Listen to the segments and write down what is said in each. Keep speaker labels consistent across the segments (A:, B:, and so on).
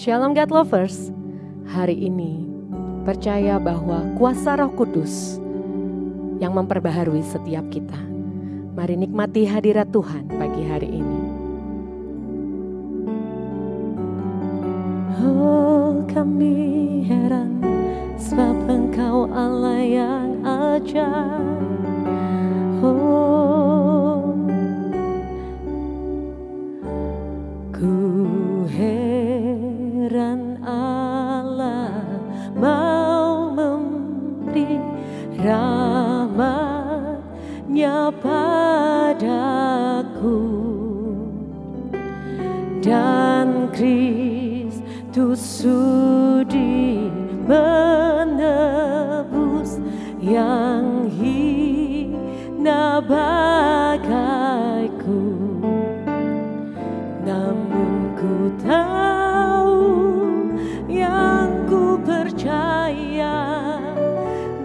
A: Shalom God Lovers, hari ini percaya bahwa kuasa Roh Kudus yang memperbaharui setiap kita. Mari nikmati hadirat Tuhan pagi hari ini. Oh, kami heran sebab Engkau Allah yang ajaib. Oh, ku heran Allah mau memberi rahmat-Nya padaku, dan Kristus sudi menebus yang hina bagaiku. Namun ku tahu yang ku percaya,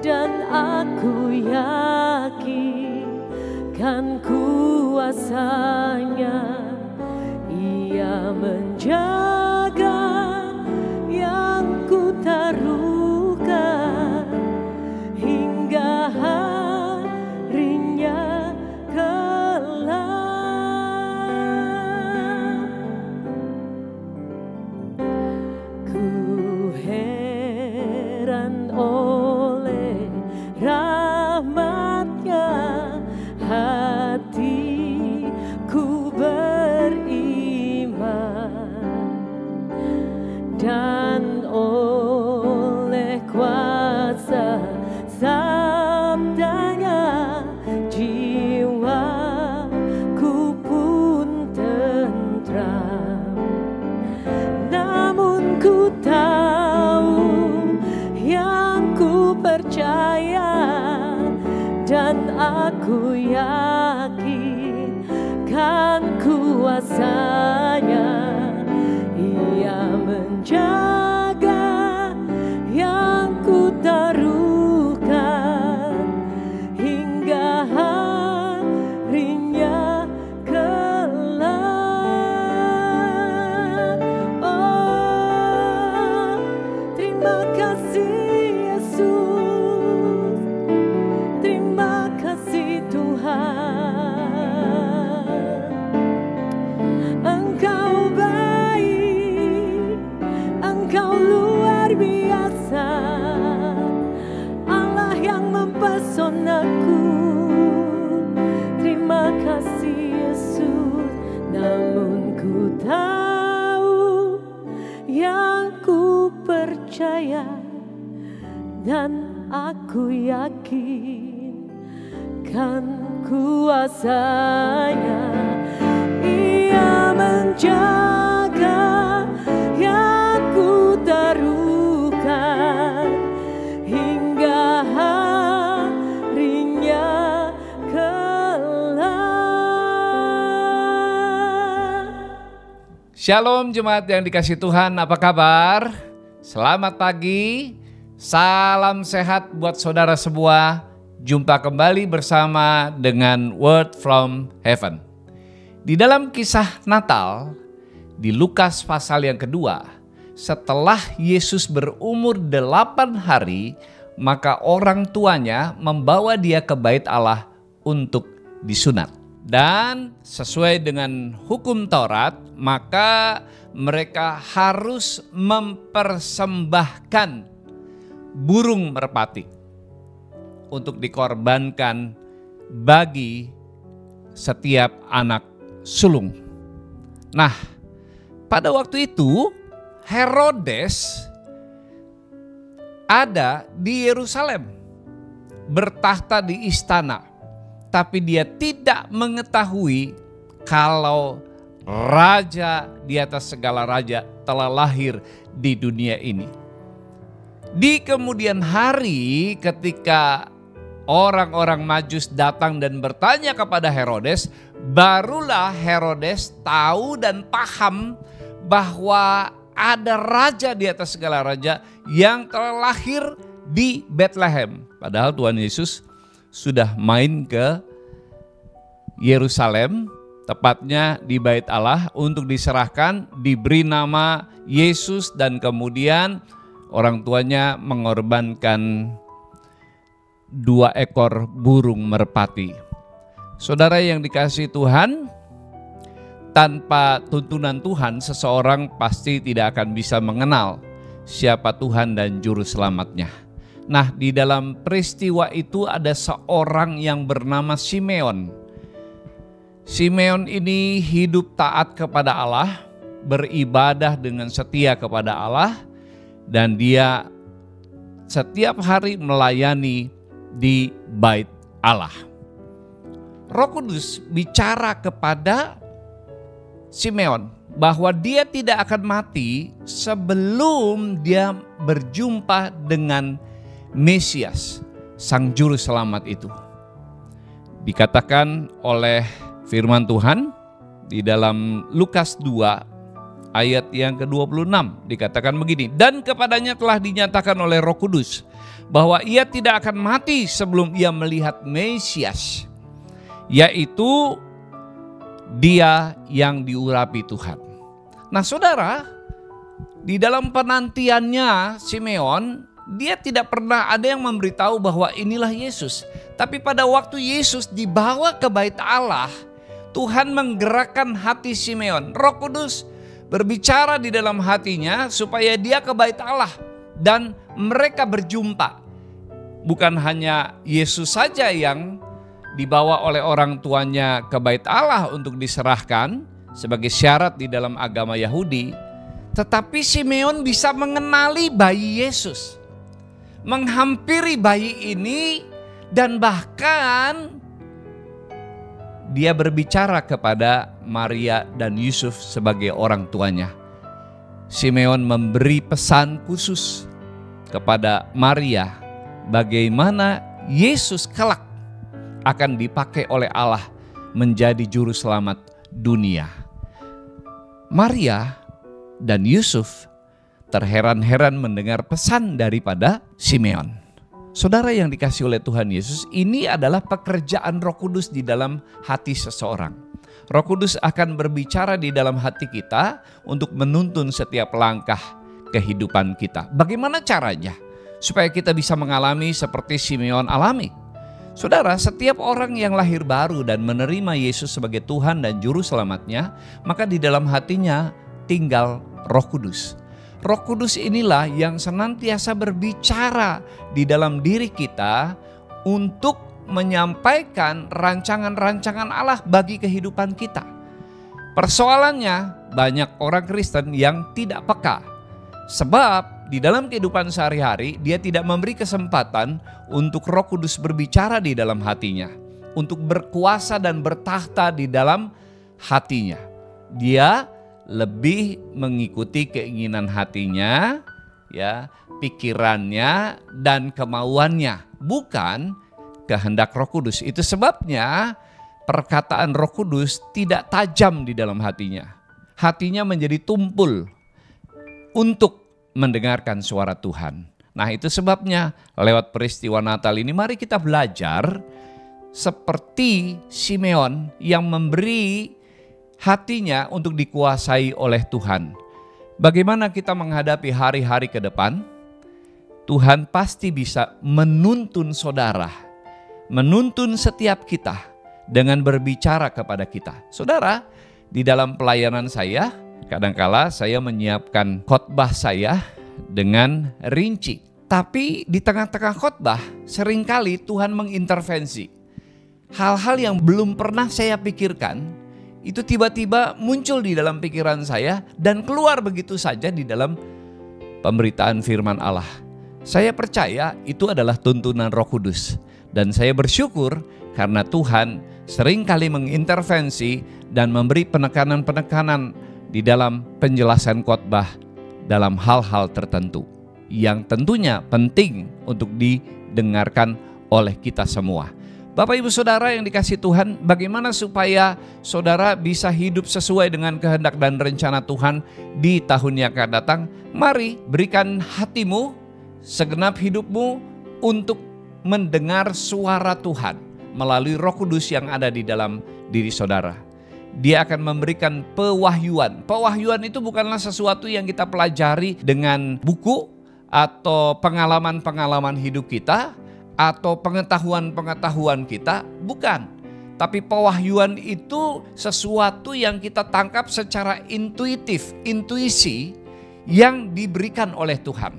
A: dan aku yakin kan kuasa-Nya. Ia menjaga yang ku taruhkan hingga harinya kelak. Ku heran oleh rahmat-Nya, hatiku beriman, dan oleh kuasa sabda-Nya jiwaku pun tentram. Namun ku tahu yang ku percaya, dan aku yakin kan kuasa-Nya. Ia menjaga yang ku taruhkan hingga harinya kelak. Oh, terima kasih Yesus, terima kasih Tuhan. percaya dan aku yakin kan kuasanya. Ia menjaga yang ku taruhkan hingga harinya kelak.
B: Shalom jemaat yang dikasihi Tuhan, apa kabar? Selamat pagi, salam sehat buat saudara semua. Jumpa kembali bersama dengan Word from Heaven. Di dalam kisah Natal, di Lukas pasal yang kedua, setelah Yesus berumur 8 hari, maka orang tuanya membawa dia ke bait Allah untuk disunat. Dan sesuai dengan hukum Taurat, maka mereka harus mempersembahkan burung merpati untuk dikorbankan bagi setiap anak sulung. Nah, pada waktu itu Herodes ada di Yerusalem, bertahta di istana, tapi dia tidak mengetahui kalau raja di atas segala raja telah lahir di dunia ini. Di kemudian hari ketika orang-orang Majus datang dan bertanya kepada Herodes, barulah Herodes tahu dan paham bahwa ada raja di atas segala raja yang telah lahir di Bethlehem. Padahal Tuhan Yesus sudah main ke Yerusalem, tepatnya di bait Allah untuk diserahkan, diberi nama Yesus, dan kemudian orang tuanya mengorbankan 2 ekor burung merpati. Saudara yang dikasihi Tuhan, tanpa tuntunan Tuhan seseorang pasti tidak akan bisa mengenal siapa Tuhan dan juru selamatnya. Nah, di dalam peristiwa itu ada seorang yang bernama Simeon. Simeon ini hidup taat kepada Allah, beribadah dengan setia kepada Allah, dan dia setiap hari melayani di bait Allah. Roh Kudus bicara kepada Simeon bahwa dia tidak akan mati sebelum dia berjumpa dengan Mesias, Sang Juru Selamat itu. Dikatakan oleh firman Tuhan di dalam Lukas 2 ayat yang ke-26 dikatakan begini, dan kepadanya telah dinyatakan oleh Roh Kudus bahwa ia tidak akan mati sebelum ia melihat Mesias, yaitu dia yang diurapi Tuhan. Nah saudara, di dalam penantiannya Simeon, dia tidak pernah ada yang memberitahu bahwa inilah Yesus. Tapi pada waktu Yesus dibawa ke bait Allah, Tuhan menggerakkan hati Simeon. Roh Kudus berbicara di dalam hatinya supaya dia ke bait Allah dan mereka berjumpa. Bukan hanya Yesus saja yang dibawa oleh orang tuanya ke bait Allah untuk diserahkan sebagai syarat di dalam agama Yahudi, tetapi Simeon bisa mengenali bayi Yesus, menghampiri bayi ini, dan bahkan dia berbicara kepada Maria dan Yusuf sebagai orang tuanya. Simeon memberi pesan khusus kepada Maria bagaimana Yesus kelak akan dipakai oleh Allah menjadi juru selamat dunia. Maria dan Yusuf terheran-heran mendengar pesan daripada Simeon. Saudara yang dikasihi oleh Tuhan Yesus, ini adalah pekerjaan Roh Kudus di dalam hati seseorang. Roh Kudus akan berbicara di dalam hati kita untuk menuntun setiap langkah kehidupan kita. Bagaimana caranya supaya kita bisa mengalami seperti Simeon alami? Saudara, setiap orang yang lahir baru dan menerima Yesus sebagai Tuhan dan Juru Selamatnya, maka di dalam hatinya tinggal Roh Kudus. Roh Kudus inilah yang senantiasa berbicara di dalam diri kita untuk menyampaikan rancangan-rancangan Allah bagi kehidupan kita. Persoalannya, banyak orang Kristen yang tidak peka. Sebab di dalam kehidupan sehari-hari dia tidak memberi kesempatan untuk Roh Kudus berbicara di dalam hatinya, untuk berkuasa dan bertahta di dalam hatinya. Dia lebih mengikuti keinginan hatinya, ya, pikirannya dan kemauannya, bukan kehendak Roh Kudus. Itu sebabnya perkataan Roh Kudus tidak tajam di dalam hatinya. Hatinya menjadi tumpul untuk mendengarkan suara Tuhan. Nah, itu sebabnya lewat peristiwa Natal ini mari kita belajar seperti Simeon yang memberi hatinya untuk dikuasai oleh Tuhan. Bagaimana kita menghadapi hari-hari ke depan? Tuhan pasti bisa menuntun saudara, menuntun setiap kita dengan berbicara kepada kita. Saudara, di dalam pelayanan saya, kadangkala saya menyiapkan khotbah saya dengan rinci. Tapi di tengah-tengah khotbah seringkali Tuhan mengintervensi. Hal-hal yang belum pernah saya pikirkan itu tiba-tiba muncul di dalam pikiran saya dan keluar begitu saja di dalam pemberitaan firman Allah. Saya percaya itu adalah tuntunan Roh Kudus. Dan saya bersyukur karena Tuhan seringkali mengintervensi dan memberi penekanan-penekanan di dalam penjelasan khotbah dalam hal-hal tertentu yang tentunya penting untuk didengarkan oleh kita semua. Bapak Ibu Saudara yang dikasihi Tuhan, bagaimana supaya saudara bisa hidup sesuai dengan kehendak dan rencana Tuhan di tahun yang akan datang? Mari berikan hatimu, segenap hidupmu untuk mendengar suara Tuhan melalui Roh Kudus yang ada di dalam diri saudara. Dia akan memberikan pewahyuan. Pewahyuan itu bukanlah sesuatu yang kita pelajari dengan buku atau pengalaman-pengalaman hidup kita atau pengetahuan-pengetahuan kita, bukan. Tapi pewahyuan itu sesuatu yang kita tangkap secara intuitif, intuisi yang diberikan oleh Tuhan.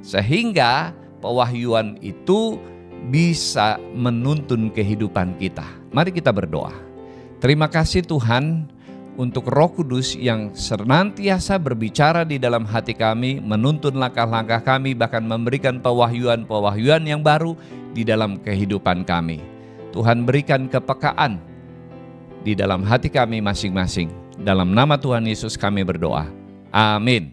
B: Sehingga pewahyuan itu bisa menuntun kehidupan kita. Mari kita berdoa. Terima kasih Tuhan untuk Roh Kudus yang senantiasa berbicara di dalam hati kami, menuntun langkah-langkah kami, bahkan memberikan pewahyuan-pewahyuan yang baru di dalam kehidupan kami. Tuhan berikan kepekaan di dalam hati kami masing-masing. Dalam nama Tuhan Yesus kami berdoa. Amin.